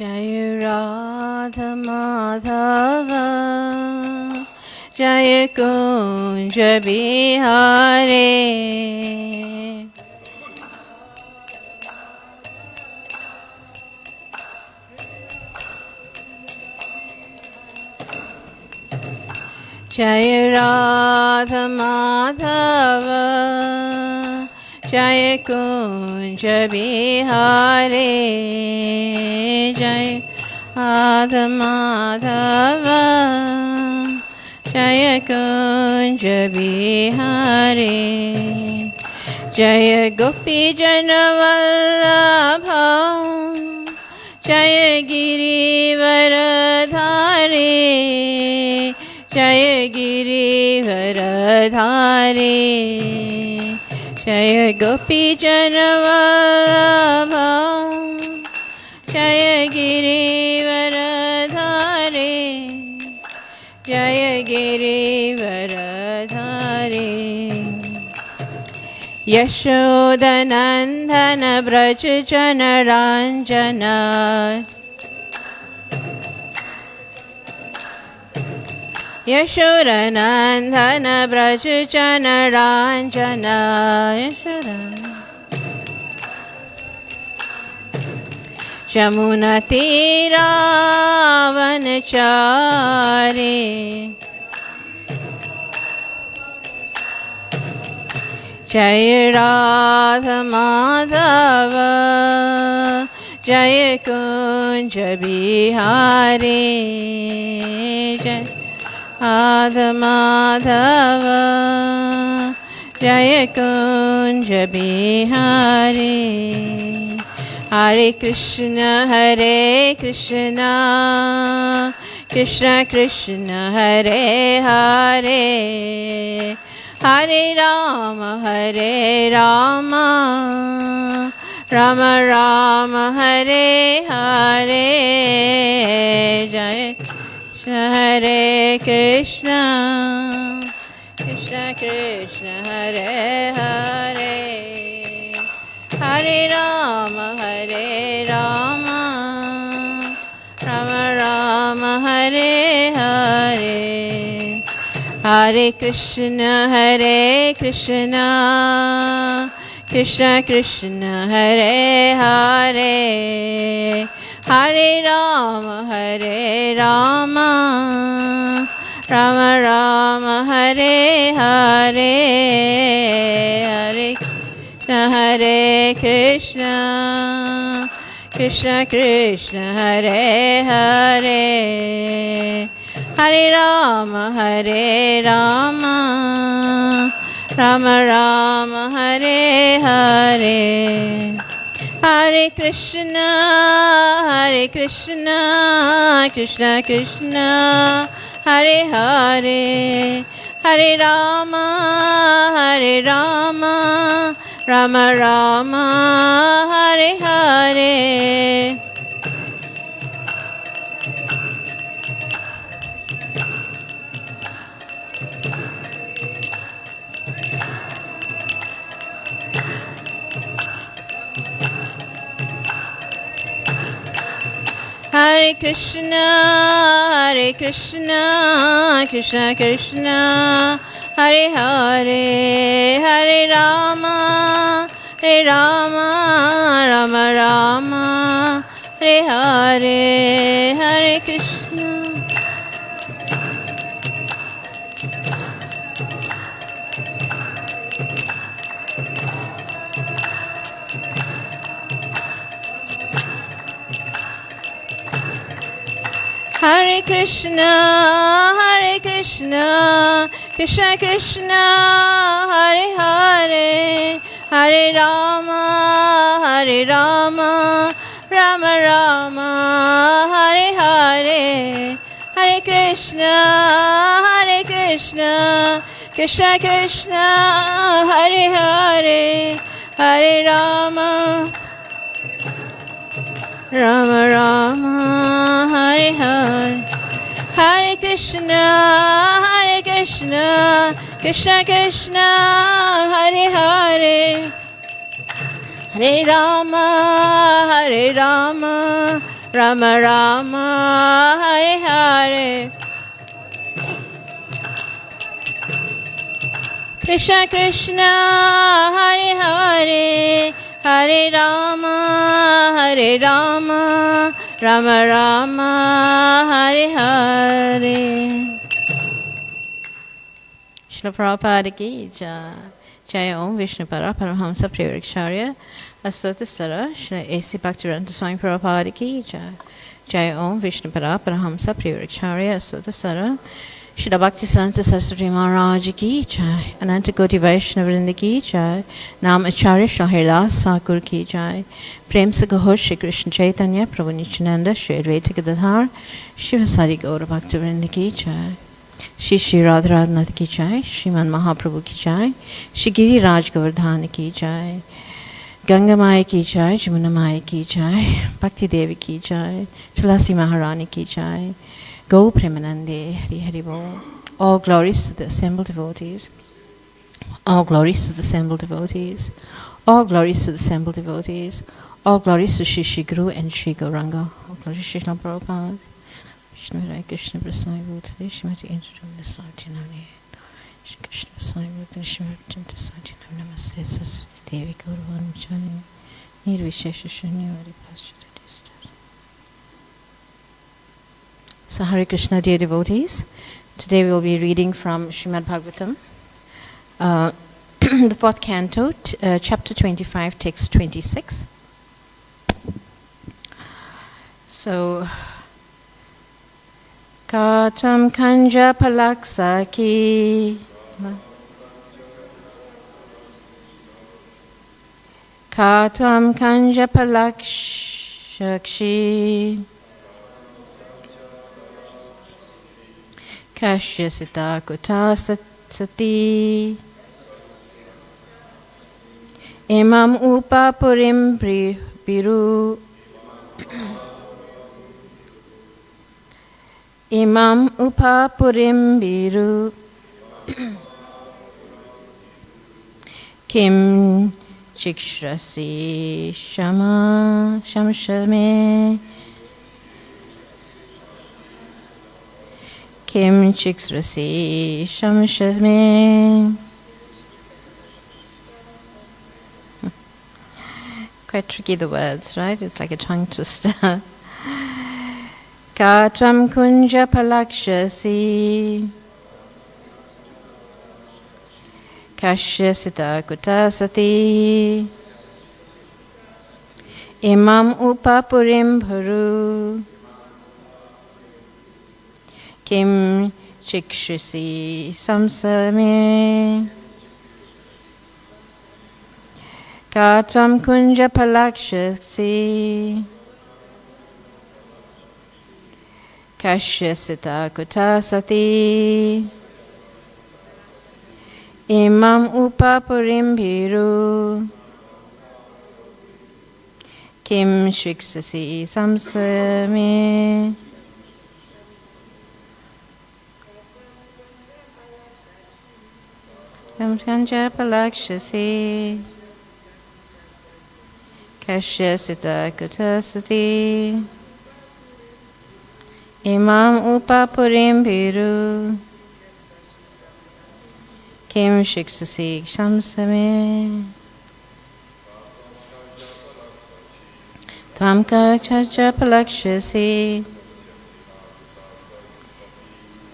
Jai Radha Madhava Jai Kunja Bihare. Jai Radha Madhava Jai Kunja Bihare. Jai Radha Madhava Jai Kunja Bihare. Jai Gopi Jana Vallabha Jai Giri Varadhare. Jai Giri Varadhare. Jai Gopi Jana Vallabha Jai Giri Varadhare. Jai Giri Varadhare. Yashoda Nandana Braj Jana Ranjana. Yashoda Nandana Braj Jana Ranjana. Yashoda Jamuna Tira Vanachari. Jai Radha Madhava Jai Kunja Bihare. Jai Radha Madhava Jai Kunja Bihare. Hare Krishna Hare Krishna Krishna Krishna Hare Hare. Hare Rama Hare Rama Rama Rama Hare Hare. Jai Krishna Hare Krishna Krishna Krishna Hare Hare. Hare Rama Hare Rama Rama Rama Hare Hare. Hare Krishna Krishna Krishna Hare Hare. Hare Rama Rama Rama Hare Hare. Hare Krishna Krishna Krishna Hare Hare. Hare Rama Rama Rama Rama Hare Hare. Hare Krishna Krishna Krishna Hare Hare. Hare Rama Rama Rama Hare Hare. Hare Krishna Krishna Krishna Hare Hare. Hare Rama Rama Rama Hare Hare. Hare Krishna Hare Krishna Krishna Krishna Hare Hare. Hare Rama Rama Rama Hare Hare. Hare Krishna Krishna Krishna Hare Hare. Hare Rama Rama Hare Hare. Hare Krishna Krishna Krishna Hare Hare. Hare Rama Rama Rama, Hare Hare, Krishna Krishna, Hare Hare, Hare Rama, Rama Rama, Hare Hare. Srila Prabhupada ki jai. Jai Om Vishnupada Paramahamsa Priyavriksharya Astotasara Shri A.C. Bhaktivedanta Swami Prabhupada ki jai. Jai Om Vishnupada Paramahamsa Priyavriksharya Astotasara Shri Bhaktisiddhanta Saraswati Maharaj ki jai. Ananta Koti Vaishnavrinda ki jai. Nam Acharya Shri Haridas Thakur ki jai. Prem Se Kaho Shri Krishna Chaitanya Prabhu Nityananda Shri Advaita Gadadhar Shiva Sari Gaura Bhaktivinoda ki jai. Shri Shri Radharanath ki jai, Shriman Mahaprabhu ki jai, Shri Giri Raj Govardhan ki jai, Ganga Maya ki jai, Jamuna Maya ki jai, Bhakti Devi ki jai, Tulasi Maharani ki jai, Go Premanande, Hari Hari Bol. All glories to the assembled devotees. All glories to the assembled devotees. All glories to the assembled devotees. All glories to Shri Shri Guru and Shri Gauranga. All glories to Srila Prabhupada. Krishna Hare Krishna Prasad Bhutale Shrimati Indrajumna Swati Namni Shri Krishna Prasad Bhutale Shrimati Swati Namni Namaste Saraswati Devi Gauravan Chani Nirvishesha Shunyavari Paschata Distar. So Hare Krishna, dear devotees. Today we will be reading from Srimad Bhagavatam, the 4th canto, chapter 25, text 26. So Katvam Kanja Palaksaki Katvam Kanja Palakshakshi Kashyasita Kuta Sati Imam Upa Purim Biru Imam Upapurim Biru Kim Chikshrasi Shama Shamshame Kim Chikshrasi Shamshame. Quite tricky, the words, right? It's like a tongue twister. Katram kunja palakshasi Kashyasita kutasati Imam upapurim bharu Kim chikshasi samsame Katram kunja palakshasi Kashyasita kutasati Imam upapurim bhiru Kim shiksasi samsame. Kanja palakshasi Kashyasita kutasati Imam upapurim bhiru Kim shiksasi shamsame. Tvam kacha palakshasi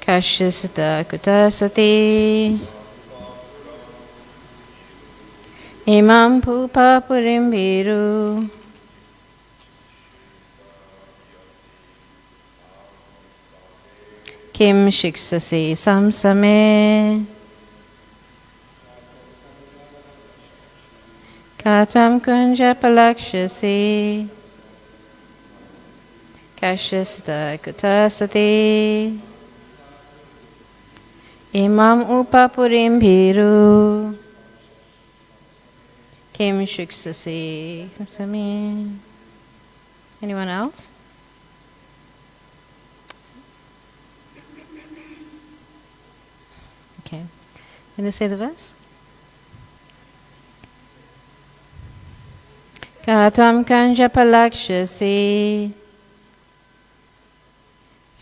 Kashyasita kutasati Imam upapurim bhiru Kim shiksasi samsame. Katam kunja palakshasi Kashyasita kutasati Imam upapurim bhiru Kim shiksasi samsame. Anyone else? Okay. Can you say the verse? Katam kanja palakshasi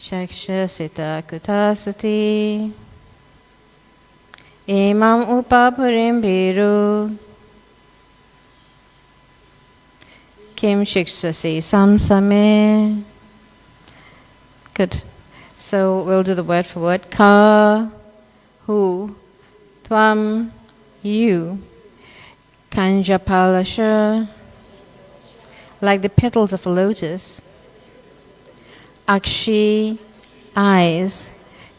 Chakshasita kutasati Imam upapurim biru Kim shikshasi samsame. Good. So we'll do the word for word. Ka, who, tvam, you, kanjapalasha, like the petals of a lotus, akshi, eyes,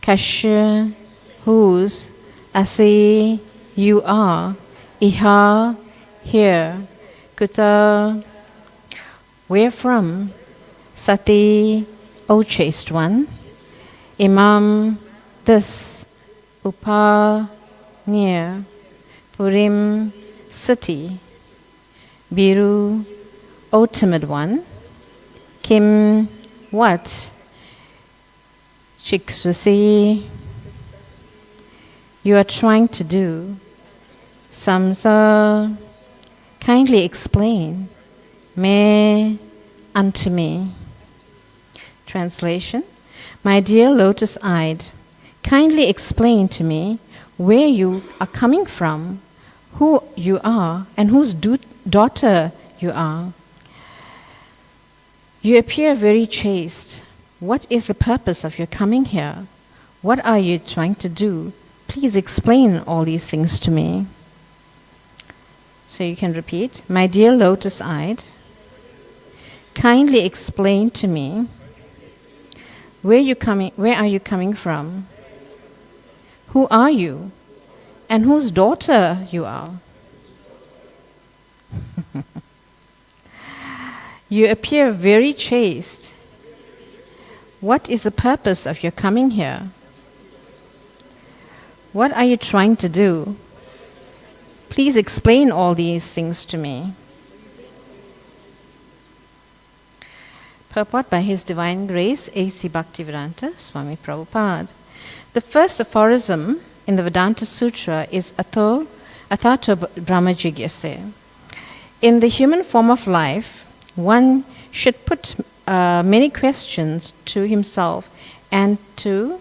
kasha, whose, asi, you are, iha, here, kuta, where from, sati, O chaste one, imam, this, upa, near, purim, city, biru, O timid one, kim, what, chiksvasi, you are trying to do, samsa, kindly explain, me, unto me. Translation: my dear lotus-eyed, kindly explain to me where you are coming from, who you are, and whose daughter you are. You appear very chaste. What is the purpose of your coming here? What are you trying to do? Please explain all these things to me. So you can repeat, my dear lotus-eyed, kindly explain to me where are you coming from? Who are you? And whose daughter you are? You appear very chaste. What is the purpose of your coming here? What are you trying to do? Please explain all these things to me. Purport by His Divine Grace, A.C. Bhaktivedanta Swami Prabhupada. The first aphorism in the Vedanta Sutra is Athato Brahma Jigyase. In the human form of life, one should put many questions to himself and to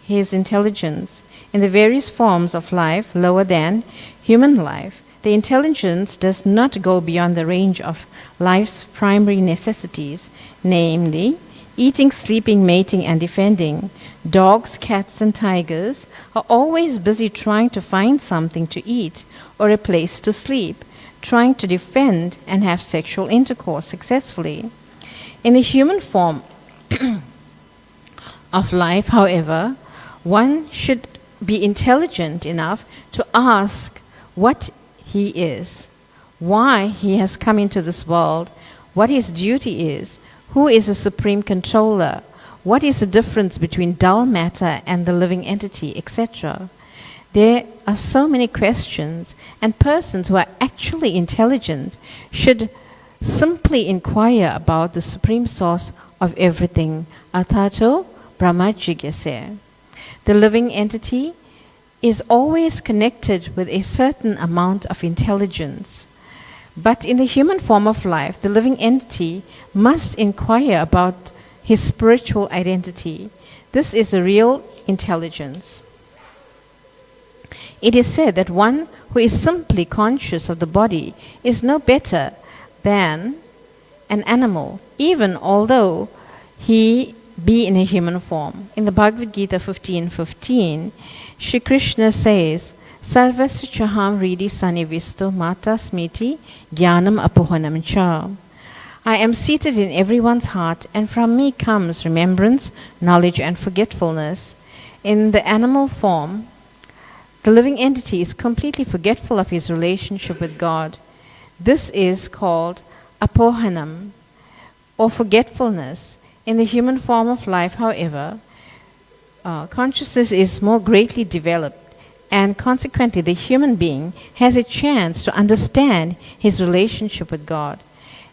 his intelligence. In the various forms of life lower than human life, the intelligence does not go beyond the range of life's primary necessities, namely, eating, sleeping, mating, and defending. Dogs, cats, and tigers are always busy trying to find something to eat or a place to sleep, trying to defend and have sexual intercourse successfully. In the human form of life, however, one should be intelligent enough to ask what he is, why he has come into this world, what his duty is, who is the supreme controller, what is the difference between dull matter and the living entity, etc. There are so many questions, and persons who are actually intelligent should simply inquire about the supreme source of everything, Athato Brahma Jigyase. The living entity is always connected with a certain amount of intelligence. But in the human form of life, the living entity must inquire about his spiritual identity. This is the real intelligence. It is said that one who is simply conscious of the body is no better than an animal, even although he be in a human form. In the Bhagavad Gita 15:15, Shri Krishna says, Sarvasya chaham ridi sanivisto mata smiti jnanam apohanam cha. I am seated in everyone's heart, and from me comes remembrance, knowledge, and forgetfulness. In the animal form, the living entity is completely forgetful of his relationship with God. This is called apohanam, or forgetfulness. In the human form of life, however, consciousness is more greatly developed, and consequently the human being has a chance to understand his relationship with God.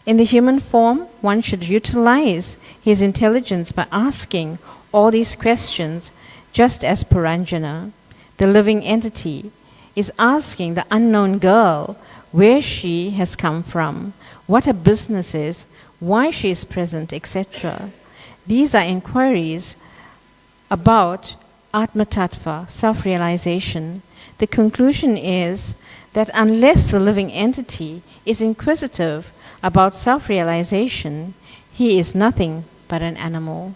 In the human form, one should utilize his intelligence by asking all these questions, just as Puranjana, the living entity, is asking the unknown girl where she has come from, what her business is, why she is present, etc. These are inquiries about Atma Tattva, self-realization, the conclusion is that unless the living entity is inquisitive about self-realization, he is nothing but an animal.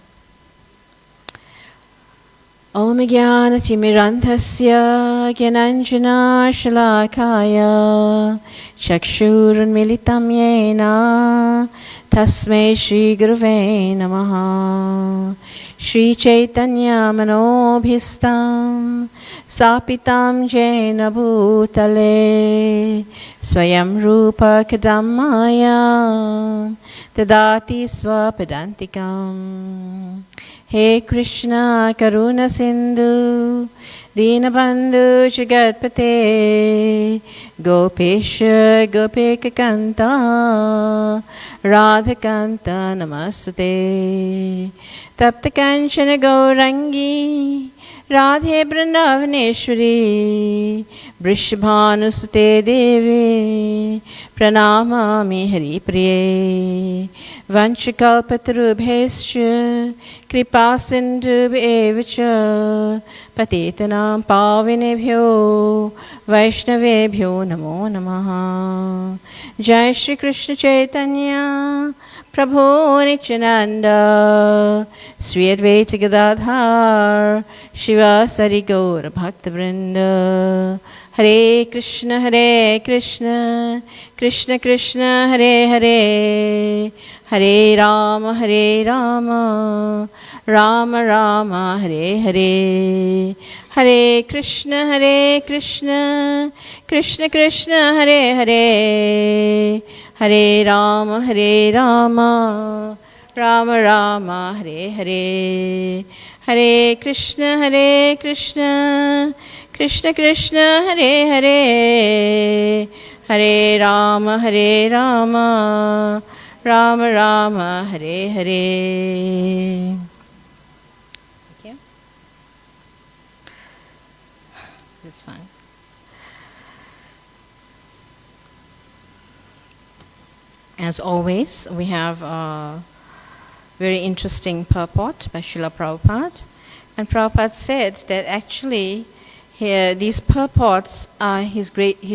Om Jnana-timirandhasya Gyananjana Shalakaya Chakshurunmilitam Yena Tasmai Shri Gurave Namaha. Shri Chaitanya Manobhistam Sapitam Jena Bhutale Swayam Rupa Kadamaya Tadati Swapadantikam. He Krishna Karuna Sindhu Dinabandhu Jagatpate Gopesha Gopika Kanta Radhakanta Namaste Tapta Kanchana Gaurangi Radhe Vrindavaneshwari Vrishabhanusute Devi Pranamami Hari Priye Vanchakalpatarubhescha Kripasindhubhyevacha Patitanam Pavinebhyo Vaishnavebhyo Namo Namaha. Jai Shri Krishna Chaitanya Prabhu Nityananda Sri Advaita Gadadhar Shivasari Gaura Bhakta Vrinda. Hare Krishna Krishna Krishna Hare Hare Hare Rama Rama Rama Hare Hare. Hare Krishna Krishna Krishna Hare Hare Hare Rama Rama Hare Hare. Hare Krishna Krishna Krishna Hare Hare Hare Rama Rama Hare Hare. Thank you. That's fine. As always, we have a very interesting purport by Srila Prabhupada. And Prabhupada said that actually here these purports are his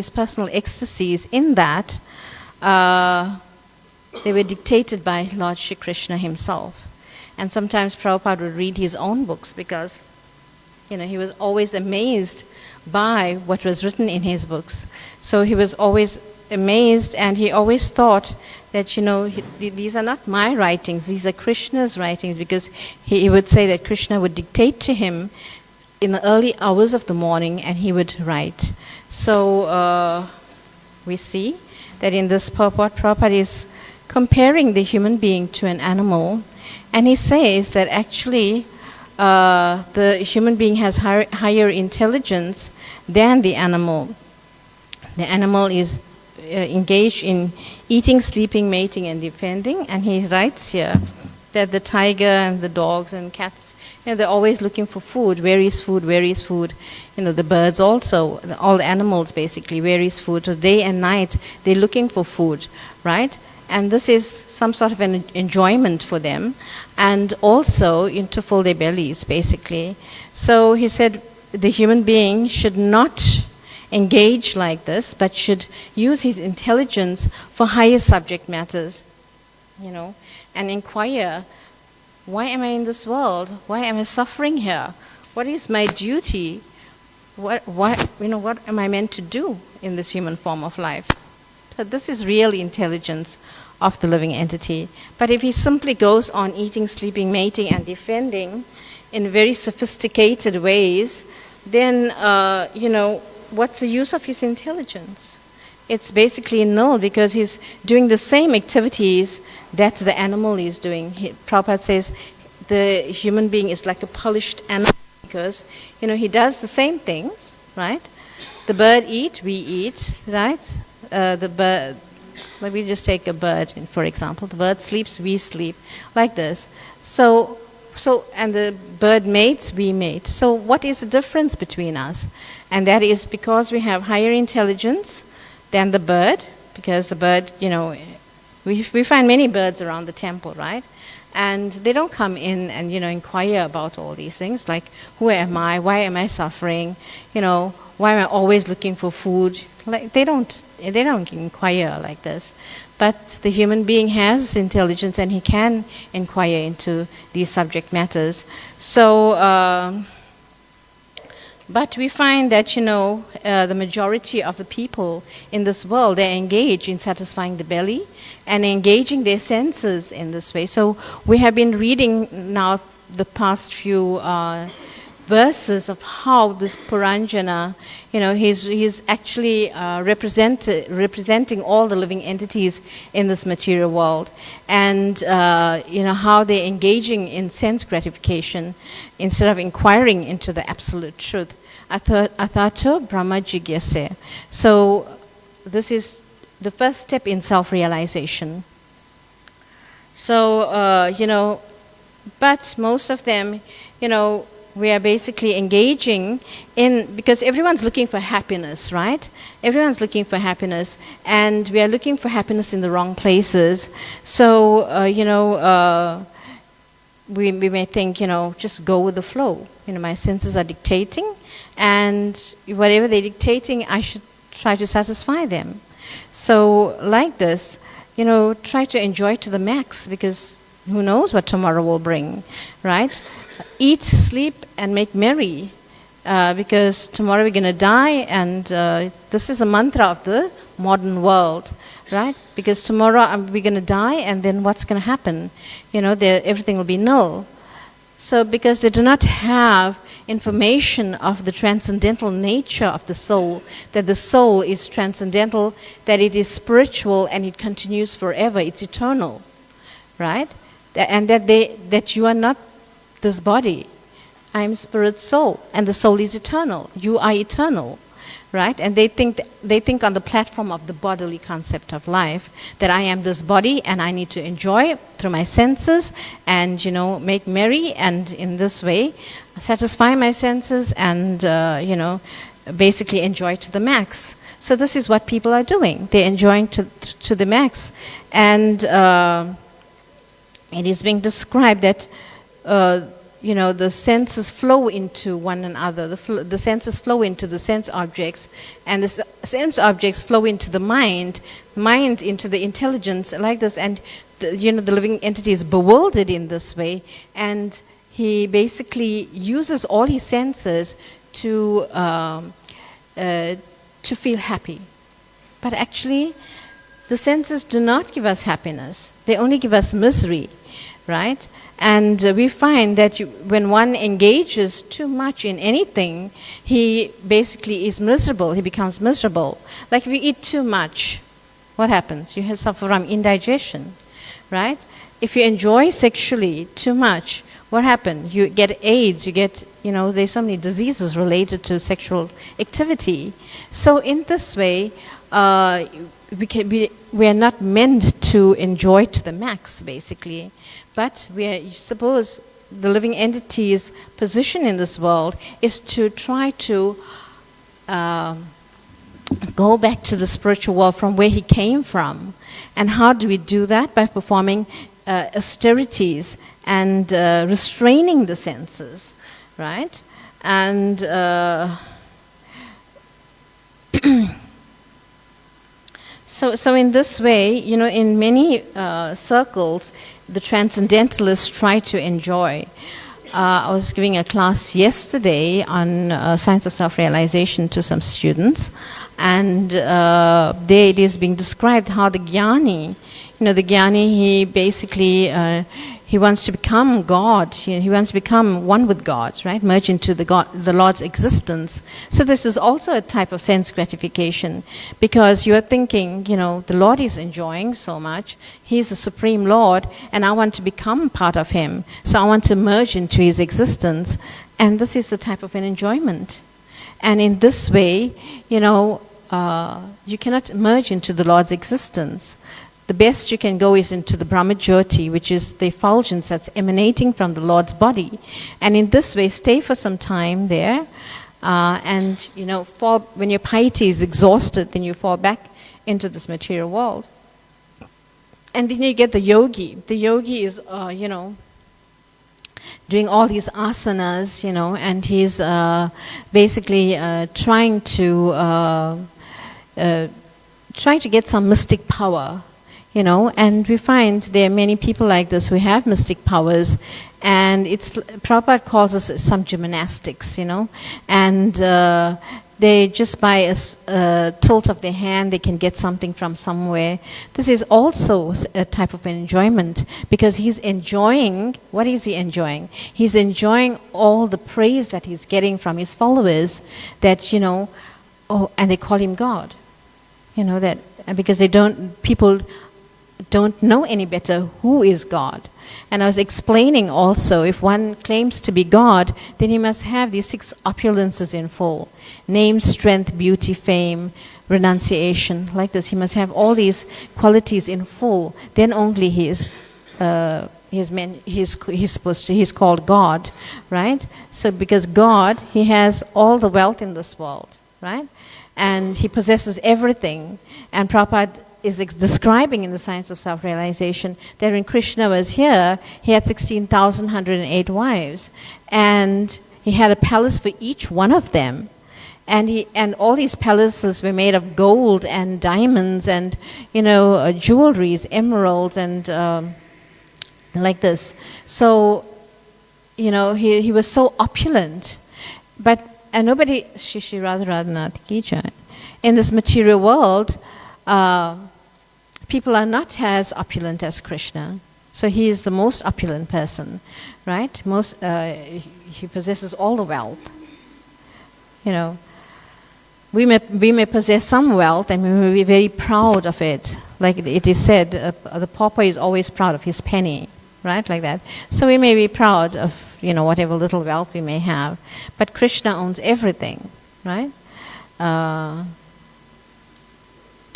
personal ecstasies, in that they were dictated by Lord Shri Krishna himself. And sometimes Prabhupada would read his own books because he was always amazed by what was written in his books. So he was always amazed, and he always thought that, these are not my writings, these are Krishna's writings, because he would say that Krishna would dictate to him in the early hours of the morning, and he would write. So we see that in this purport, Prabhupada is comparing the human being to an animal, and he says that actually the human being has higher intelligence than the animal. The animal is engaged in eating, sleeping, mating, and defending, and he writes here that the tiger and the dogs and cats, they're always looking for food. Where is food? Where is food? The birds also, all the animals basically, where is food? So day and night, they're looking for food, right? And this is some sort of an enjoyment for them, and also to fill their bellies, basically. So he said the human being should not engage like this, but should use his intelligence for higher subject matters, and inquire, why am I in this world? Why am I suffering here? What is my duty? What am I meant to do in this human form of life? So this is real intelligence of the living entity. But if he simply goes on eating, sleeping, mating, and defending in very sophisticated ways, then, what's the use of his intelligence? It's basically null, because he's doing the same activities that the animal is doing. Prabhupada says the human being is like a polished animal, because, he does the same things, right? The bird eats, we eat, right? The bird, let me just take a bird, for example. The bird sleeps, we sleep, like this. So, and the bird mates, we mate. So what is the difference between us? And that is because we have higher intelligence than the bird, because the bird, We find many birds around the temple, right? And they don't come in and, inquire about all these things, like, who am I? Why am I suffering? Why am I always looking for food? Like, they don't inquire like this. But the human being has intelligence, and he can inquire into these subject matters. So, but we find that, the majority of the people in this world, they engage in satisfying the belly and engaging their senses in this way. So we have been reading now the past few verses of how this Puranjana, he's actually representing all the living entities in this material world, and how they're engaging in sense gratification instead of inquiring into the absolute truth. Athato Brahma Jigyase. So this is the first step in self-realization. So, but most of them, we are basically engaging in, because everyone's looking for happiness, right? Everyone's looking for happiness, and we are looking for happiness in the wrong places. So, we may think, just go with the flow. My senses are dictating, and whatever they're dictating, I should try to satisfy them. So, like this, try to enjoy to the max, because who knows what tomorrow will bring, right? Eat, sleep, and make merry, because tomorrow we're going to die, and this is a mantra of the modern world, right? Because tomorrow we're going to die, and then what's going to happen? Everything will be null. So because they do not have information of the transcendental nature of the soul, that the soul is transcendental, that it is spiritual, and it continues forever, it's eternal, right? And that you are not this body. I am spirit soul, and the soul is eternal. You are eternal, right? And they think on the platform of the bodily concept of life, that I am this body and I need to enjoy through my senses and, make merry, and in this way satisfy my senses and, basically enjoy to the max. So this is what people are doing. They're enjoying to the max. And it is being described that the senses flow into one another. The senses flow into the sense objects, and the sense objects flow into the mind into the intelligence, like this. And the living entity is bewildered in this way, and he basically uses all his senses to feel happy. But actually, the senses do not give us happiness. They only give us misery, right? And we find that when one engages too much in anything, he basically is miserable. He becomes miserable. Like if you eat too much, what happens? You suffer from indigestion, right? If you enjoy sexually too much, what happens? You get AIDS, you get, there's so many diseases related to sexual activity. So in this way, we are not meant to enjoy to the max, basically. But suppose the living entity's position in this world is to try to go back to the spiritual world from where he came from. And how do we do that? By performing austerities and restraining the senses, right? And So in this way, in many circles, the transcendentalists try to enjoy. I was giving a class yesterday on science of self-realization to some students, and there it is being described how the Jnani, the Jnani, he basically he wants to become God. He wants to become one with God, right? Merge into the Lord's existence. So this is also a type of sense gratification, because you are thinking, the Lord is enjoying so much. He's the Supreme Lord, and I want to become part of Him. So I want to merge into His existence. And this is a type of an enjoyment. And in this way, you cannot merge into the Lord's existence. The best you can go is into the Brahma Jyoti, which is the effulgence that's emanating from the Lord's body. And in this way, stay for some time there, and fall, when your piety is exhausted, then you fall back into this material world. And then you get the yogi. The yogi is, doing all these asanas, and he's basically trying to get some mystic power, and we find there are many people like this who have mystic powers, and Prabhupada calls us some gymnastics, and they just by a tilt of their hand, they can get something from somewhere. This is also a type of enjoyment, because he's enjoying, what is he enjoying? He's enjoying all the praise that he's getting from his followers that, and they call him God. That because people don't know any better who is God. And I was explaining also, if one claims to be God, then he must have these 6 opulences in full: name, strength, beauty, fame, renunciation, like this. He must have all these qualities in full. Then only he's called God, right? So because God, he has all the wealth in this world, right? And he possesses everything. And Prabhupada is describing in the Science of Self-Realization that when Krishna was here, he had 16,108 wives. And he had a palace for each one of them. And all these palaces were made of gold and diamonds and, jewelries, emeralds, and like this. So, he was so opulent. And nobody, Shishi Radharanath Ki Jai, in this material world, people are not as opulent as Krishna. So he is the most opulent person, right? He possesses all the wealth. We may possess some wealth and we may be very proud of it. Like it is said, the pauper is always proud of his penny, right? Like that. So we may be proud of, whatever little wealth we may have. But Krishna owns everything, right?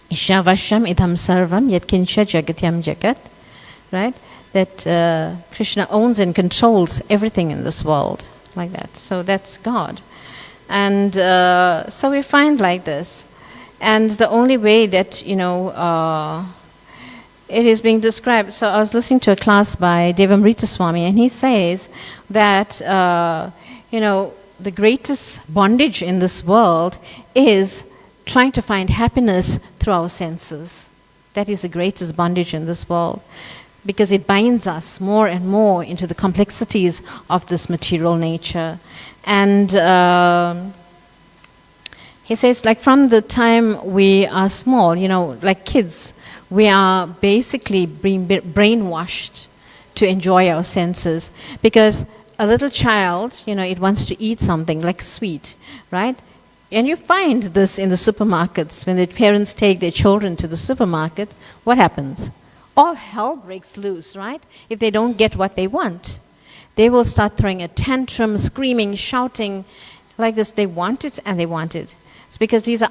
Ishavasham idham sarvam yatkinsha jagatyam jagat, right? That Krishna owns and controls everything in this world, like that. So that's God. And so we find like this. And the only way that, it is being described. So I was listening to a class by Devamrita Swami, and he says that, the greatest bondage in this world is trying to find happiness through our senses. That is the greatest bondage in this world, because it binds us more and more into the complexities of this material nature. And he says, like from the time we are small, like kids, we are basically being brainwashed to enjoy our senses. Because a little child, it wants to eat something like sweet, right? And you find this in the supermarkets. When the parents take their children to the supermarket, what happens? All hell breaks loose, right? If they don't get what they want. They will start throwing a tantrum, screaming, shouting, like this. They want it and they want it. It's because these are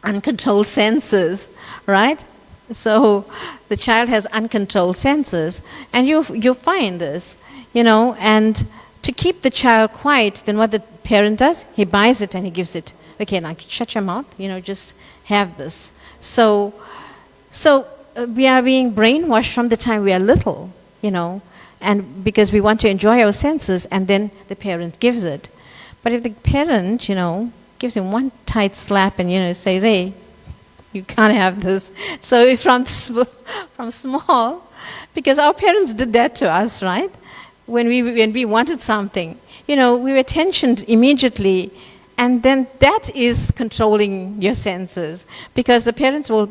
uncontrolled senses, right? So the child has uncontrolled senses. And you find this, and to keep the child quiet, then what the parent does, he buys it and he gives it. Okay, now shut your mouth, just have this. So we are being brainwashed from the time we are little, and because we want to enjoy our senses, and then the parent gives it. But if the parent, gives him one tight slap and, says, hey, you can't have this. So from small, because our parents did that to us, right? When we wanted something, we were tensioned immediately, and then that is controlling your senses, because the parents will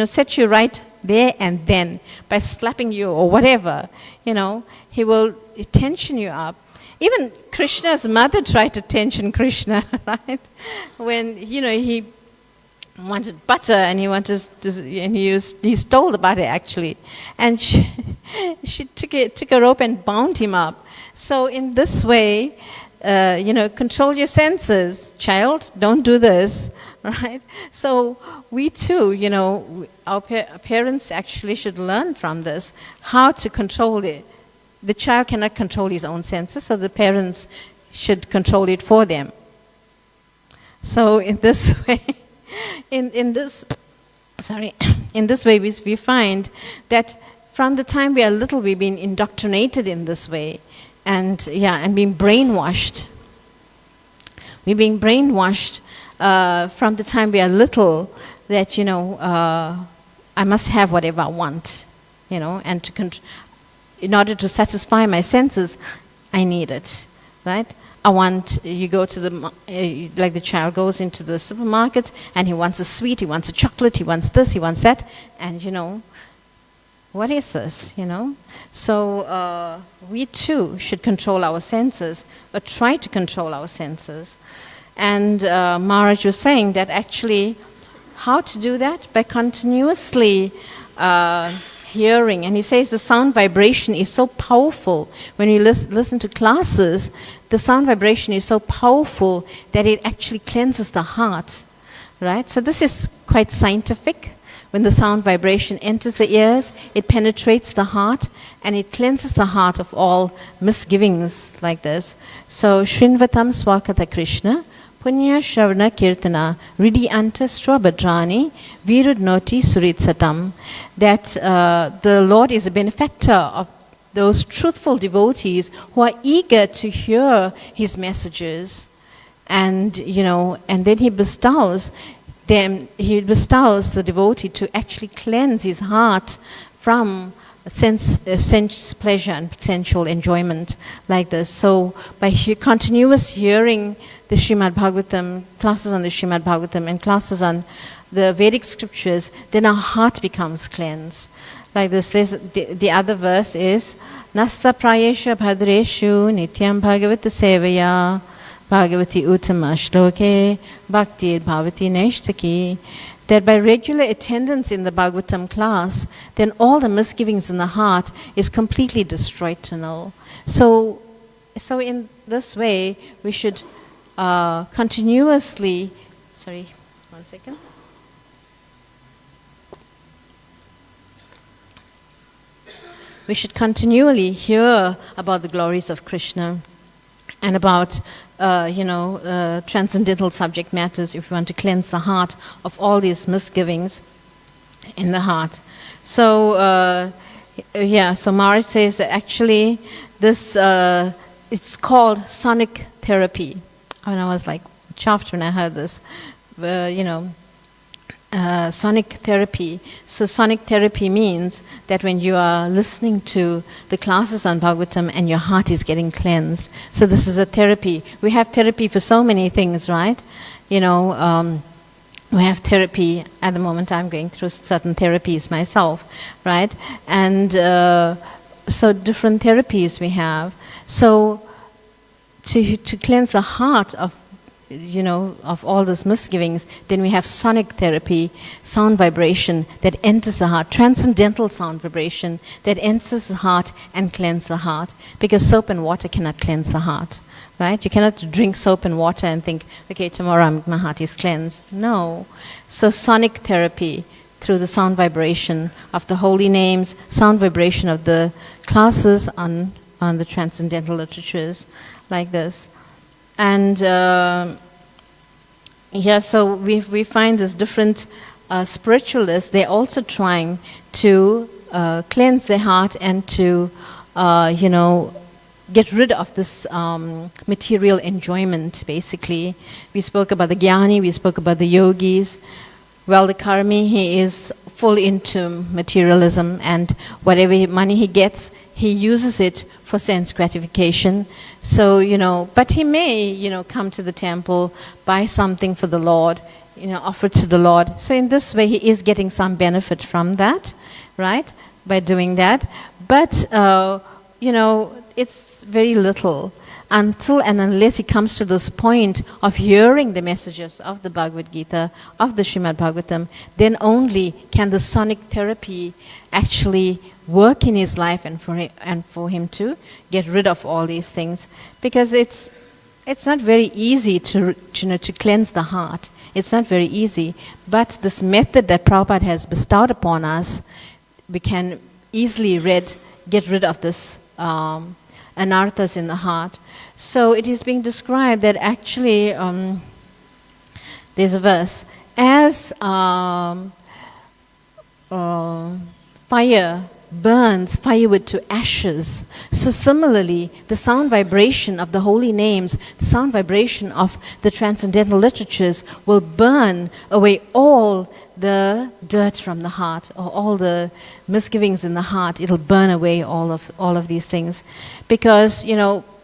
set you right there and then by slapping you or whatever. He will tension you up. Even Krishna's mother tried to tension Krishna, right? When he wanted butter and he stole the butter actually, and she took a rope and bound him up. So in this way, control your senses, child. Don't do this, right? So we too, our parents actually should learn from this how to control it. The child cannot control his own senses, so the parents should control it for them. So in this way, in this In this way, we find that from the time we are little, we've been indoctrinated in this way, and being brainwashed. We're being brainwashed from the time we are little that, I must have whatever I want, and in order to satisfy my senses, I need it, right? You go to like the child goes into the supermarket and he wants a sweet, he wants a chocolate, he wants this, he wants that, and what is this, So we too should control our senses, but try to control our senses. And Maharaj was saying that actually, how to do that? By continuously hearing. And he says the sound vibration is so powerful. When you listen to classes, the sound vibration is so powerful that it actually cleanses the heart, right? So this is quite scientific. When the sound vibration enters the ears, it penetrates the heart and it cleanses the heart of all misgivings like this. So, Shrinvatam Swakata Krishna, Punya Shravana Kirtana, Ridi Anta Strabhadrani, Virud Noti Suritsatam. That the Lord is a benefactor of those truthful devotees who are eager to hear His messages. And, and then He bestows the devotee to actually cleanse his heart from sense pleasure and sensual enjoyment like this. So by continuous hearing the Srimad Bhagavatam, classes on the Srimad Bhagavatam and classes on the Vedic scriptures, then our heart becomes cleansed. Like this, the other verse is Nasta Prayesha Bhadreshu Nityam Bhagavata Sevaya Bhagavati Uttama Shloke Bhakti Bhavati Neshtaki. That by regular attendance in the Bhagavatam class, then all the misgivings in the heart is completely destroyed to null. So in this way, we should continuously, we should continually hear about the glories of Krishna and about transcendental subject matters if you want to cleanse the heart of all these misgivings in the heart. So, so Maharaj says that actually this, it's called sonic therapy. And I was like chuffed when I heard this, sonic therapy. So sonic therapy means that when you are listening to the classes on Bhagavatam and your heart is getting cleansed. So this is a therapy. We have therapy for so many things, right? We have therapy. At the moment I'm going through certain therapies myself, right? And so different therapies we have. So to cleanse the heart of all those misgivings, then we have sonic therapy, sound vibration that enters the heart, transcendental sound vibration that enters the heart and cleanses the heart. Because soap and water cannot cleanse the heart, right? You cannot drink soap and water and think, okay, tomorrow my heart is cleansed. No. So sonic therapy through the sound vibration of the holy names, sound vibration of the classes on the transcendental literatures, like this. And so we find this different spiritualists, they're also trying to cleanse their heart and to, get rid of this material enjoyment, basically. We spoke about the Jnani, we spoke about the yogis. Well, the karmi, he is full into materialism, and whatever money he gets, he uses it for sense gratification. So, but he may, come to the temple, buy something for the Lord, offer it to the Lord. So in this way, he is getting some benefit from that, right, by doing that. But, it's very little. Until and unless he comes to this point of hearing the messages of the Bhagavad Gita, of the Srimad Bhagavatam, then only can the sonic therapy actually work in his life and for him to get rid of all these things. Because it's not very easy to cleanse the heart. It's not very easy. But this method that Prabhupada has bestowed upon us, we can easily get rid of this anarthas in the heart. So it is being described that actually, there's a verse, as fire burns firewood to ashes. So similarly, the sound vibration of the holy names, the sound vibration of the transcendental literatures will burn away all the dirt from the heart, or all the misgivings in the heart. It'll burn away all of these things. Because,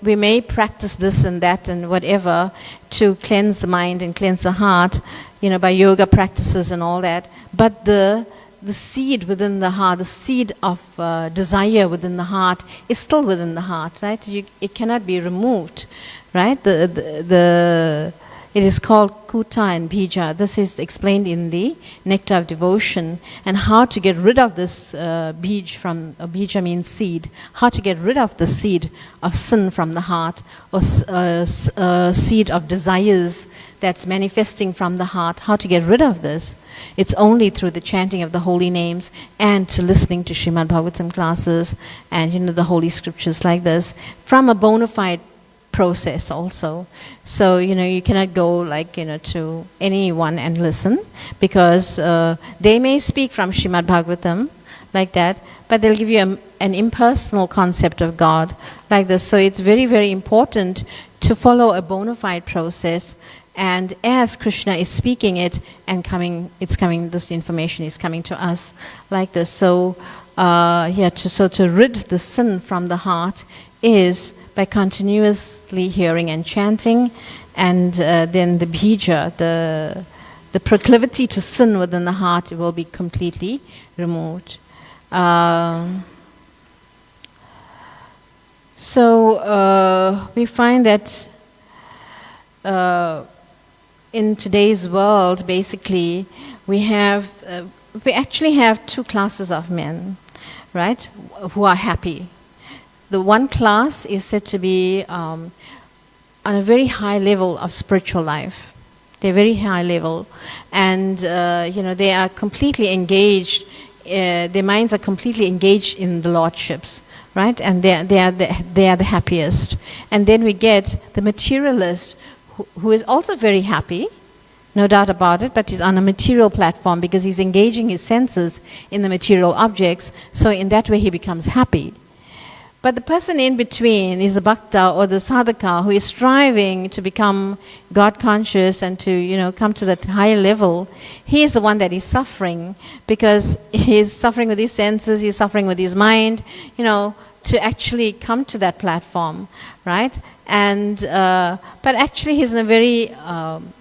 we may practice this and that and whatever to cleanse the mind and cleanse the heart, by yoga practices and all that. But the seed within the heart, the seed of desire within the heart is still within the heart, right? It cannot be removed, right? It is called kuta and bija. This is explained in the Nectar of Devotion. And how to get rid of this bija means seed. How to get rid of the seed of sin from the heart, or seed of desires that's manifesting from the heart. How to get rid of this? It's only through the chanting of the holy names and to listening to Srimad Bhagavatam classes and the holy scriptures like this from a bona fide process also. So you cannot go to anyone and listen, because they may speak from Srimad Bhagavatam like that, but they'll give you an impersonal concept of God like this. So it's very, very important to follow a bona fide process. And as Krishna is speaking it and this information is coming to us like this. So to rid the sin from the heart is by continuously hearing and chanting, and then the bija, the proclivity to sin within the heart, will be completely removed. We find that in today's world, basically, we actually have two classes of men, right, who are happy. The one class is said to be on a very high level of spiritual life. They're very high level, and they are completely engaged. Their minds are completely engaged in the lordships, right? And they are the happiest. And then we get the materialist, who is also very happy, no doubt about it, but he's on a material platform because he's engaging his senses in the material objects. So in that way, he becomes happy. But the person in between is the bhakta or the sadhaka, who is striving to become God conscious and to come to that higher level. He is the one that is suffering, because he's suffering with his senses, he's suffering with his mind, to actually come to that platform, right? And but actually he's in a very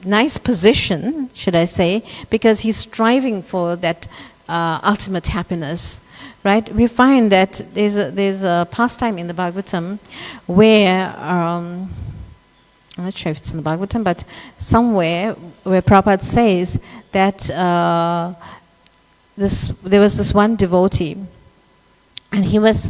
nice position, should I say, because he's striving for that ultimate happiness. Right, we find that there's a pastime in the Bhagavatam where I'm not sure if it's in the Bhagavatam, but somewhere where Prabhupada says that there was this one devotee, and he was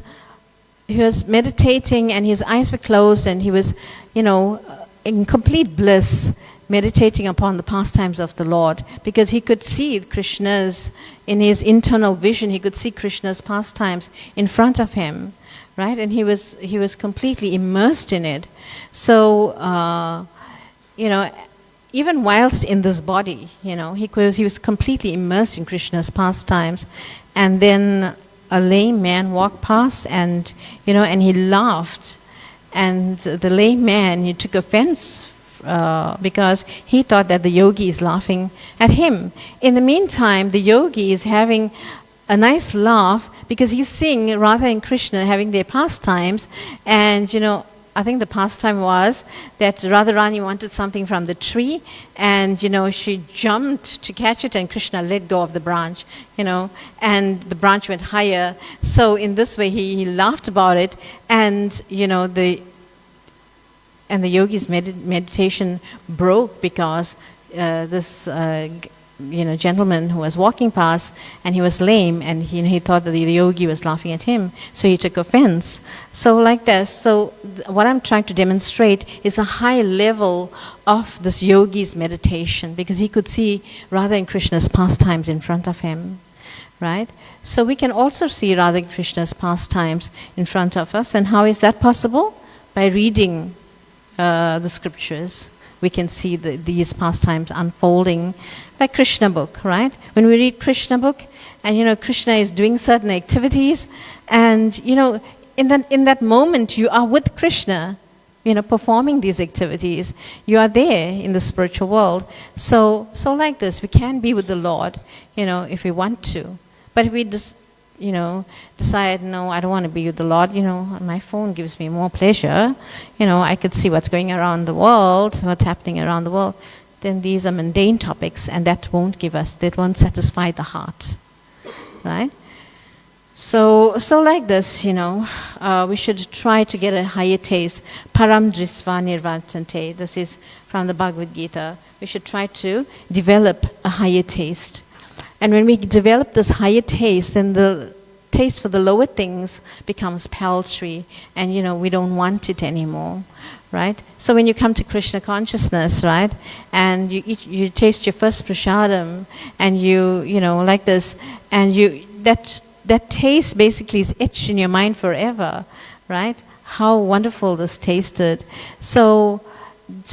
meditating, and his eyes were closed, and he was in complete bliss, meditating upon the pastimes of the Lord, because he could see Krishna's, in his internal vision, he could see Krishna's pastimes in front of him, right? And he was completely immersed in it. So, even whilst in this body, he was completely immersed in Krishna's pastimes, and then a lame man walked past, and and he laughed, and the lame man, he took offense because he thought that the yogi is laughing at him. In the meantime, the yogi is having a nice laugh because he's seeing Radha and Krishna having their pastimes, and I think the pastime was that Radharani wanted something from the tree, and she jumped to catch it, and Krishna let go of the branch, and the branch went higher. So in this way he laughed about it, and the yogi's meditation broke because this gentleman who was walking past, and he was lame, and he thought that the yogi was laughing at him, so he took offense. So like this, what I'm trying to demonstrate is a high level of this yogi's meditation, because he could see Radha and Krishna's pastimes in front of him, right? So we can also see Radha and Krishna's pastimes in front of us. And how is that possible? By reading the scriptures. We can see these pastimes unfolding like Krishna book, right? When we read Krishna book, and Krishna is doing certain activities, and in that moment you are with Krishna, performing these activities. You are there in the spiritual world. So like this, we can be with the Lord, if we want to. But if we just, decide, no, I don't want to be with the Lord, my phone gives me more pleasure, I could see what's going around the world, what's happening around the world, then these are mundane topics, and that won't satisfy the heart, right? So like this, we should try to get a higher taste. Param drisva nirvartante. This is from the Bhagavad Gita. We should try to develop a higher taste. And when we develop this higher taste, then the taste for the lower things becomes paltry, and we don't want it anymore, right? So when you come to Krishna consciousness, right, and you taste your first prasadam, and you like this, and that taste basically is etched in your mind forever, right? How wonderful this tasted. So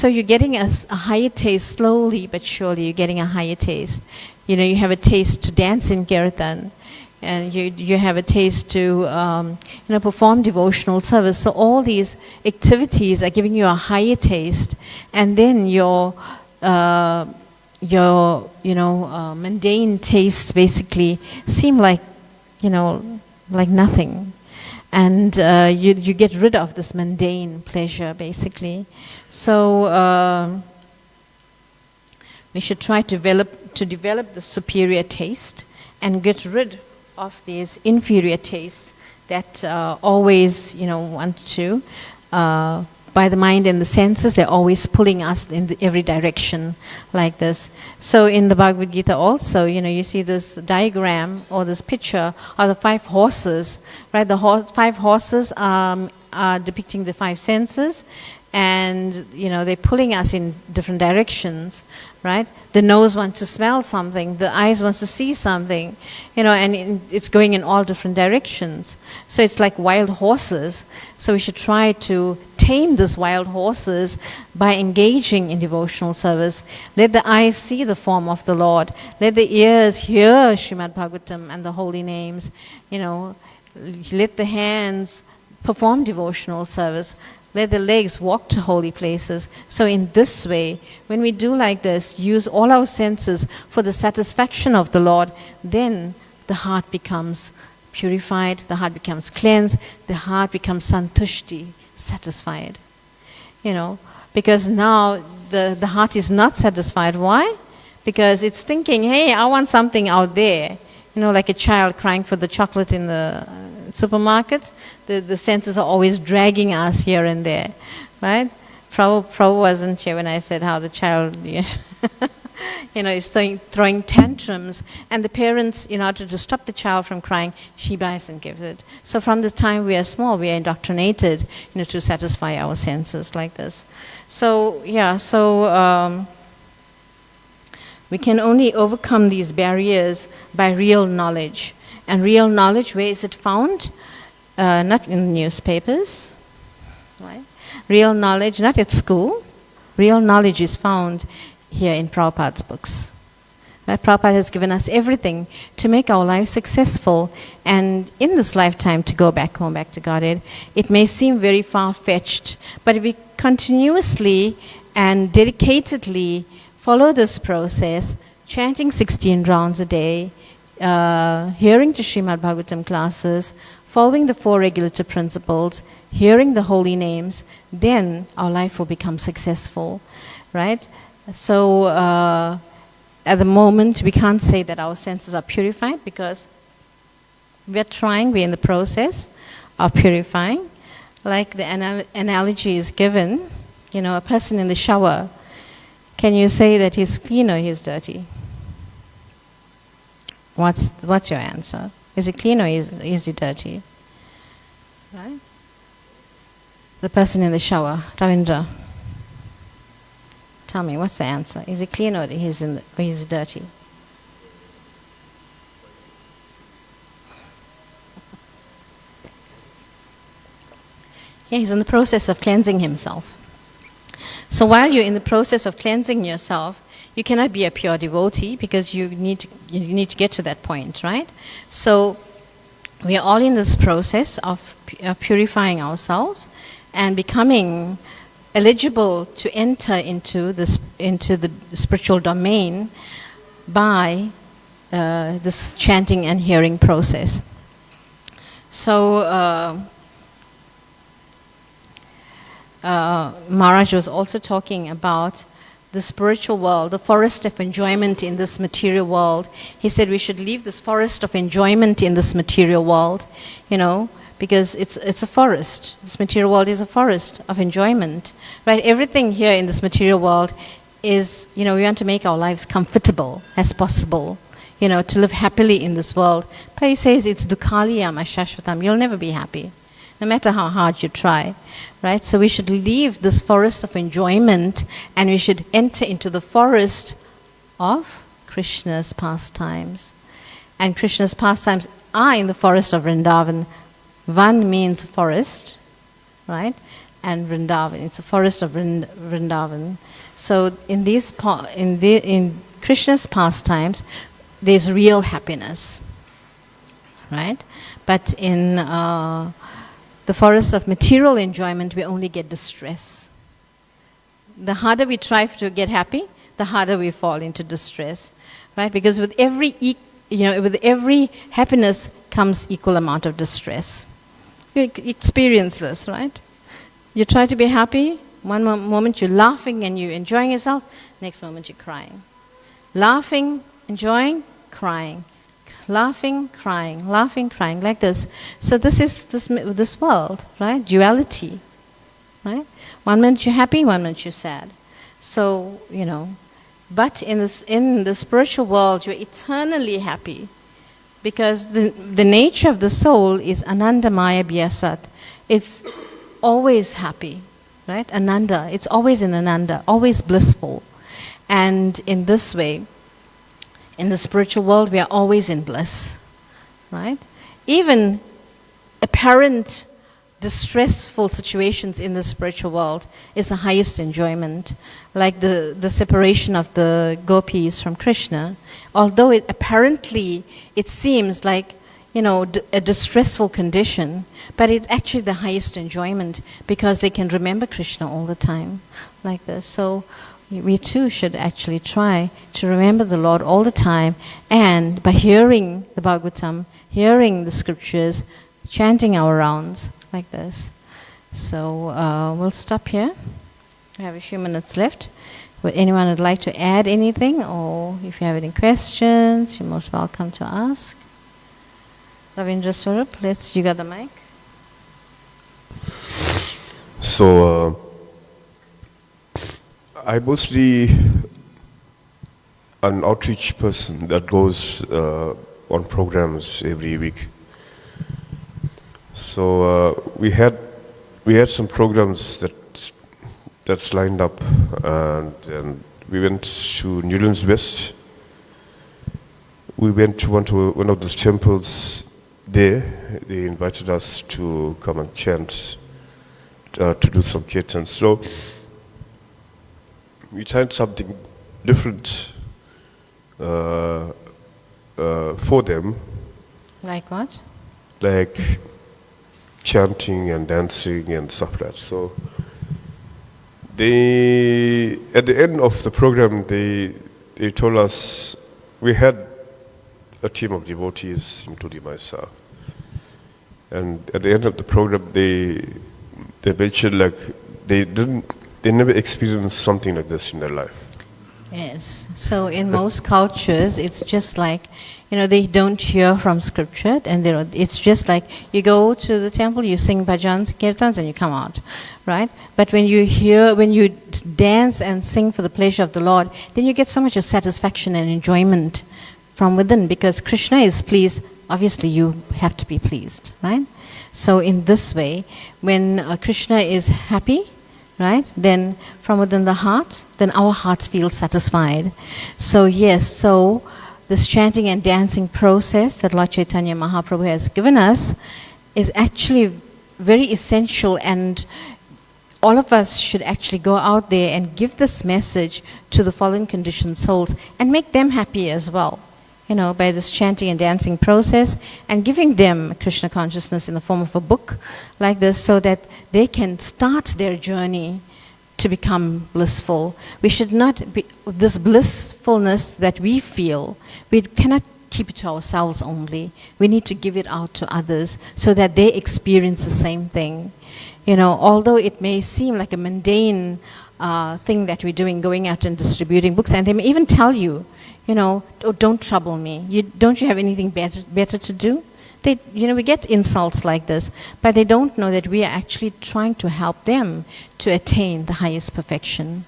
you're getting a higher taste slowly but surely. You're getting a higher taste. You have a taste to dance in kirtan, and you have a taste to perform devotional service. So all these activities are giving you a higher taste, and then your mundane tastes basically seem like nothing, and you get rid of this mundane pleasure basically. So we should try to develop the superior taste and get rid of these inferior tastes that always want to, by the mind and the senses, they're always pulling us in every direction like this. So in the Bhagavad Gita also, you see this diagram or this picture of the 5 horses, right? The 5 horses are depicting the 5 senses, and they're pulling us in different directions, right? The nose wants to smell something, the eyes wants to see something, and it's going in all different directions. So it's like wild horses. So we should try to tame these wild horses by engaging in devotional service. Let the eyes see the form of the Lord. Let the ears hear Srimad Bhagavatam and the holy names. Let the hands perform devotional service. Let the legs walk to holy places. So in this way, when we do like this, use all our senses for the satisfaction of the Lord, then the heart becomes purified, the heart becomes cleansed, the heart becomes santushti, satisfied. Because now the heart is not satisfied. Why? Because it's thinking, hey, I want something out there. Like a child crying for the chocolate in the supermarket. The senses are always dragging us here and there, right? Prabhu wasn't here when I said how the child, is throwing tantrums, and the parents, in order to stop the child from crying, she buys and gives it. So from the time we are small, we are indoctrinated, to satisfy our senses like this. So we can only overcome these barriers by real knowledge. And real knowledge, where is it found? Not in the newspapers, right? Real knowledge, not at school. Real knowledge is found here in Prabhupada's books. Right? Prabhupada has given us everything to make our lives successful, and in this lifetime to go back home, back to Godhead. It may seem very far-fetched, but if we continuously and dedicatedly follow this process, chanting 16 rounds a day, hearing to Srimad Bhagavatam classes, following the 4 regulative principles, hearing the holy names, then our life will become successful, right? So at the moment, we can't say that our senses are purified, because we're in the process of purifying. Like the analogy is given, a person in the shower, can you say that he's clean or he's dirty? What's your answer? Is he clean or is he dirty? Right? The person in the shower, Ravindra. Tell me, what's the answer? Is he clean or is he dirty? Yeah, he's in the process of cleansing himself. So while you're in the process of cleansing yourself, you cannot be a pure devotee because you need to get to that point, right? So we are all in this process of purifying ourselves and becoming eligible to enter into the spiritual domain by this chanting and hearing process. So Maharaj was also talking about the spiritual world, the forest of enjoyment in this material world. He said we should leave this forest of enjoyment in this material world, because it's a forest. This material world is a forest of enjoyment, right? Everything here in this material world is, we want to make our lives comfortable as possible, to live happily in this world. But he says it's dukhaliyam ashashvatam. You'll never be happy, no matter how hard you try, right? So we should leave this forest of enjoyment and we should enter into the forest of Krishna's pastimes. And Krishna's pastimes are in the forest of Vrindavan. Van means forest, right? And Vrindavan, it's a forest of Vrindavan. So in Krishna's pastimes, there's real happiness, right? But in the forest of material enjoyment, we only get distress. The harder we try to get happy, the harder we fall into distress, right? Because with every happiness comes equal amount of distress. You experience this, right? You try to be happy, one moment you're laughing and you're enjoying yourself, next moment you're crying. Laughing, enjoying, crying. Laughing, crying, like this. So this is this world, right? Duality, right? One minute you're happy, one minute you're sad. So, but in the spiritual world, you're eternally happy. Because the nature of the soul is Anandamaya Bhyasat. It's always happy, right? Ananda, it's always in Ananda, always blissful. And in this way, in the spiritual world, we are always in bliss, right? Even apparent distressful situations in the spiritual world is the highest enjoyment, like the separation of the gopis from Krishna. Although apparently it seems like, a distressful condition, but it's actually the highest enjoyment because they can remember Krishna all the time, like this. So we too should actually try to remember the Lord all the time, and by hearing the Bhagavatam, hearing the scriptures, chanting our rounds, like this. So we'll stop here. We have a few minutes left. Would anyone would like to add anything, or if you have any questions, you're most welcome to ask. Ravindra Swarup, you got the mic. So I mostly an outreach person that goes on programs every week. So we had some programs that's lined up, and we went to Newlands West. We went to one of those temples there. They invited us to come and chant, to do some kirtans. So we tried something different for them. Like what? Like chanting and dancing and stuff like that. So they, at the end of the program, they told us, we had a team of devotees, including myself. And at the end of the program, they mentioned like they never experienced something like this in their life. Yes. So in most cultures, it's just like, they don't hear from scripture, and it's just like you go to the temple, you sing bhajans, kirtans, and you come out, right? But when you dance and sing for the pleasure of the Lord, then you get so much of satisfaction and enjoyment from within, because Krishna is pleased. Obviously, you have to be pleased, right? So in this way, when Krishna is happy, right, then from within the heart, then our hearts feel satisfied. So yes, so this chanting and dancing process that Lord Chaitanya Mahaprabhu has given us is actually very essential, and all of us should actually go out there and give this message to the fallen conditioned souls and make them happy as well, by this chanting and dancing process, and giving them Krishna consciousness in the form of a book like this, so that they can start their journey to become blissful. We should not be, this blissfulness that we feel, we cannot keep it to ourselves only. We need to give it out to others so that they experience the same thing. Although it may seem like a mundane thing that we're doing, going out and distributing books, and they may even tell you, oh, don't trouble me. Don't you have anything better to do? We get insults like this, but they don't know that we are actually trying to help them to attain the highest perfection,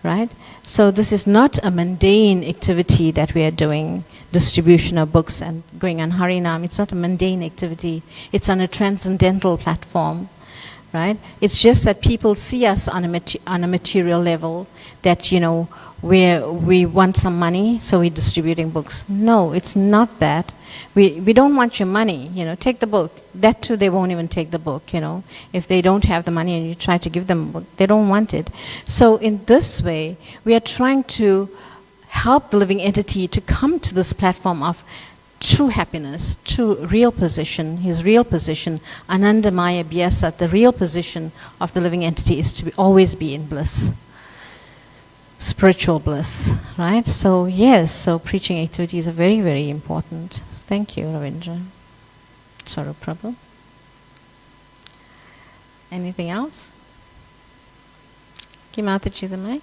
right? So this is not a mundane activity that we are doing, distribution of books and going on Harinam. It's not a mundane activity. It's on a transcendental platform, right? It's just that people see us on a material level, that, we want some money, so we're distributing books. No, it's not that. We don't want your money, take the book. That too, they won't even take the book, If they don't have the money and you try to give them a book, they don't want it. So in this way, we are trying to help the living entity to come to this platform of true happiness, true real position, his real position, Anandamaya Bhyasa, the real position of the living entity is to always be in bliss. Spiritual bliss, right? So yes, so preaching activities are very, very important. Thank you, Ravindra. Saru Prabhu. Anything else? Give Mataji the mic.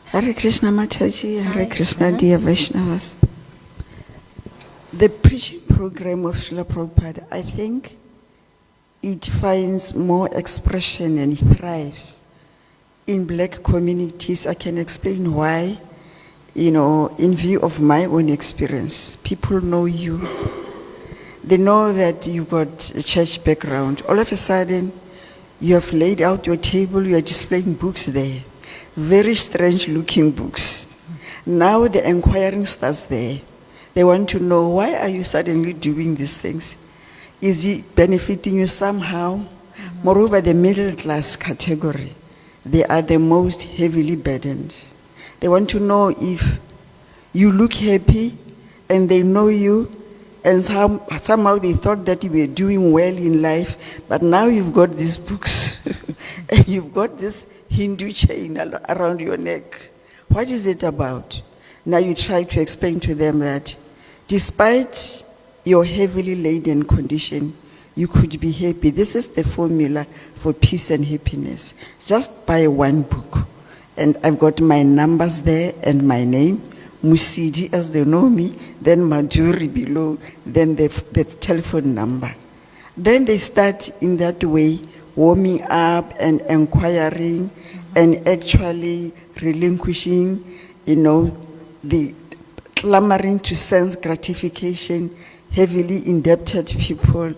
Hare Krishna Mataji, Hare Krishna, dear Vaishnavas. The preaching program of Srila Prabhupada, I think it finds more expression and it thrives in black communities. I can explain why, in view of my own experience. People know you. They know that you got a church background. All of a sudden, you have laid out your table, you are displaying books there. Very strange looking books. Now the inquiring starts there. They want to know, why are you suddenly doing these things? Is it benefiting you somehow? Moreover, the middle class category, they are the most heavily burdened. They want to know if you look happy and they know you, and somehow they thought that you were doing well in life, but now you've got these books and you've got this Hindu chain around your neck. What is it about? Now you try to explain to them that despite your heavily laden condition, you could be happy. This is the formula for peace and happiness. Just buy one book. And I've got my numbers there and my name, Musiji as they know me, then Madhuri below, then the telephone number. Then they start in that way, warming up and inquiring and actually relinquishing, the clamoring to sense gratification, heavily indebted people,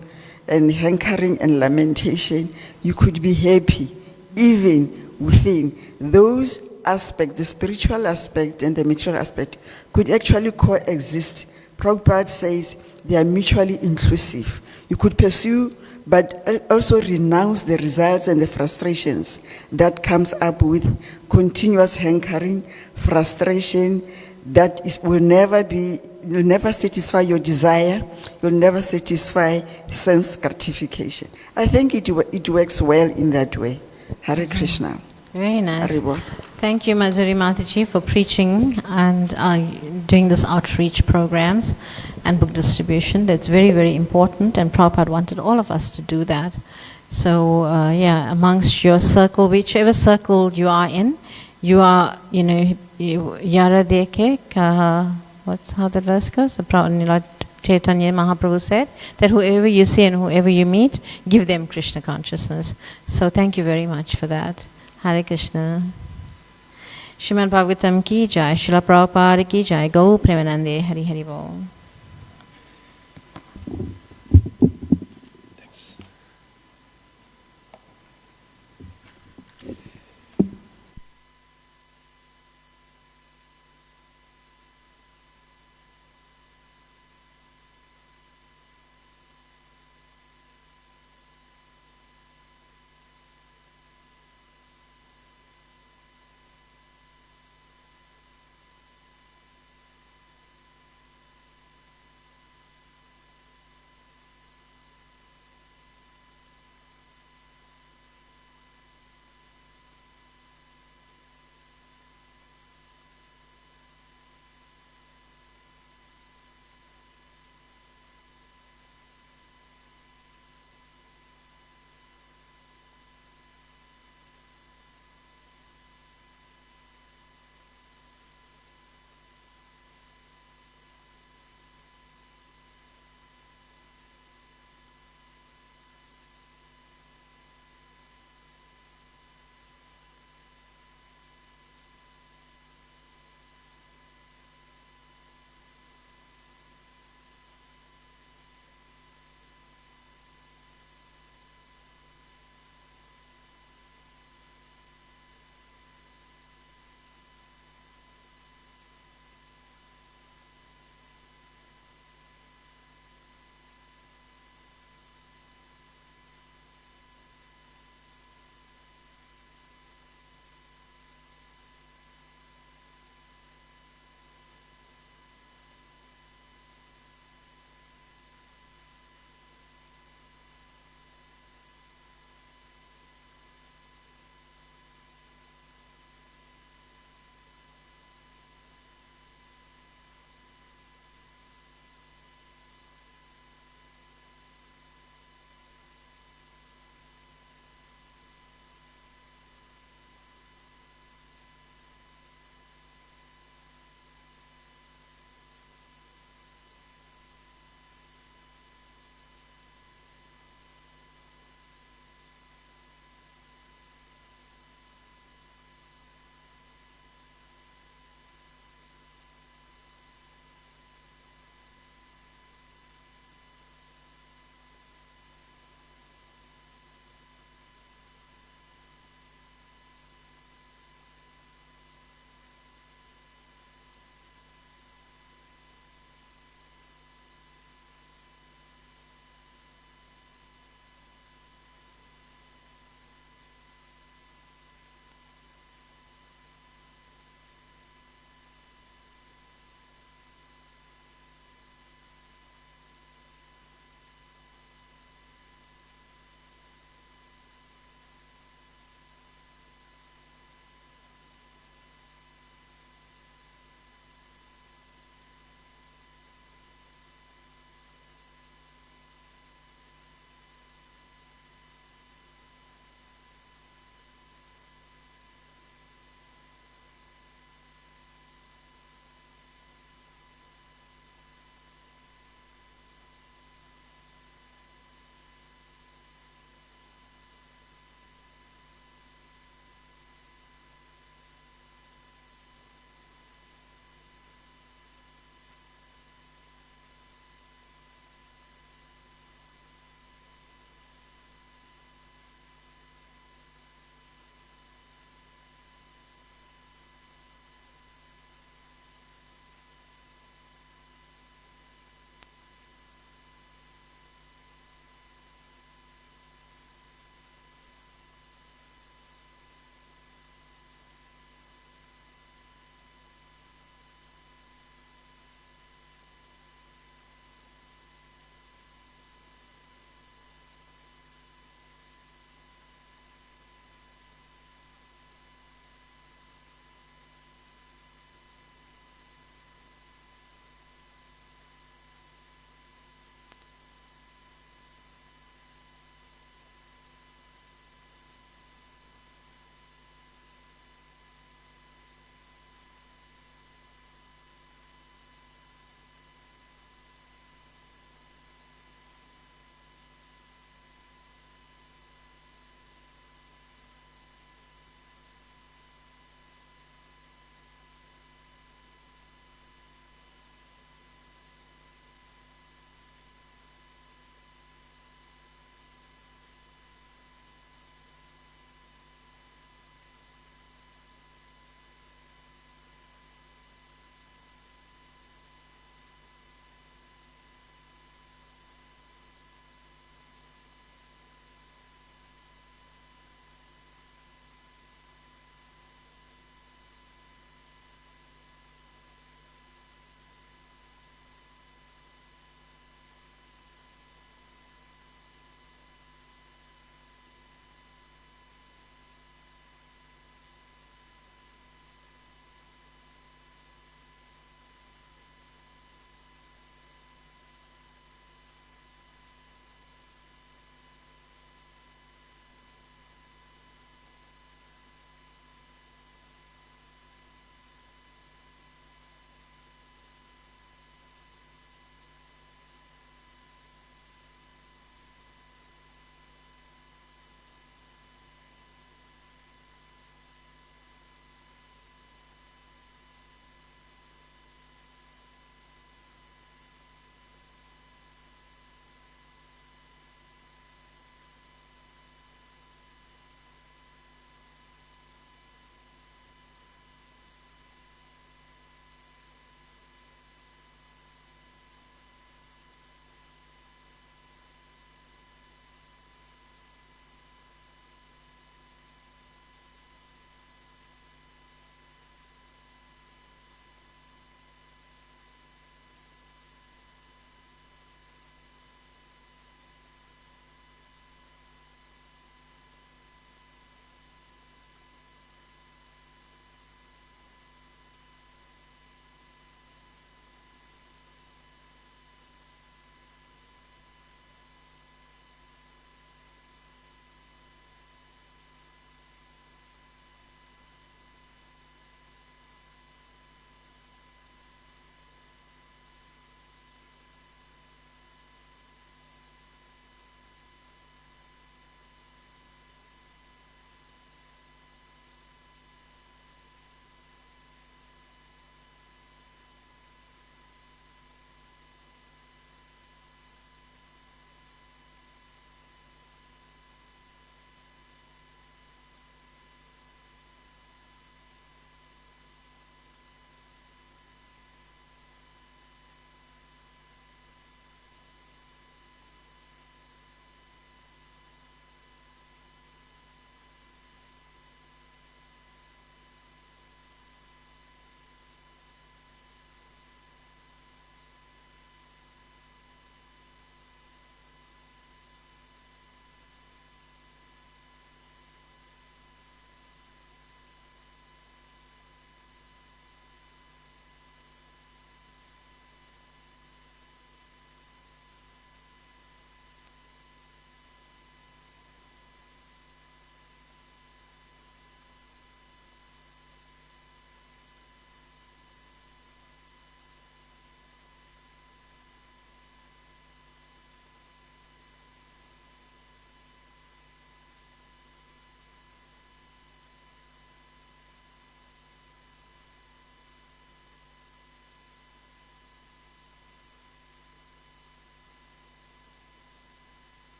and hankering and lamentation. You could be happy even within those aspects, the spiritual aspect and the material aspect could actually coexist. Prabhupada says they are mutually inclusive. You could pursue, but also renounce the results and the frustrations that comes up with continuous hankering, frustration, that will never satisfy your desire, you'll never satisfy sense gratification. I think it works well in that way. Hare Krishna. Very nice. Haribo. Thank you, Madhuri Mataji, for preaching and doing this outreach programs and book distribution. That's very, very important, and Prabhupada wanted all of us to do that. So, amongst your circle, whichever circle you are in, you are, Yara Deke, what's how the verse goes? The Lord Chaitanya Mahaprabhu said that whoever you see and whoever you meet, give them Krishna consciousness. So thank you very much for that. Hare Krishna. Srimad Bhagavatam ki jai, Srila Prabhupada ki jai, Go Premanande, Hari Hari Bol.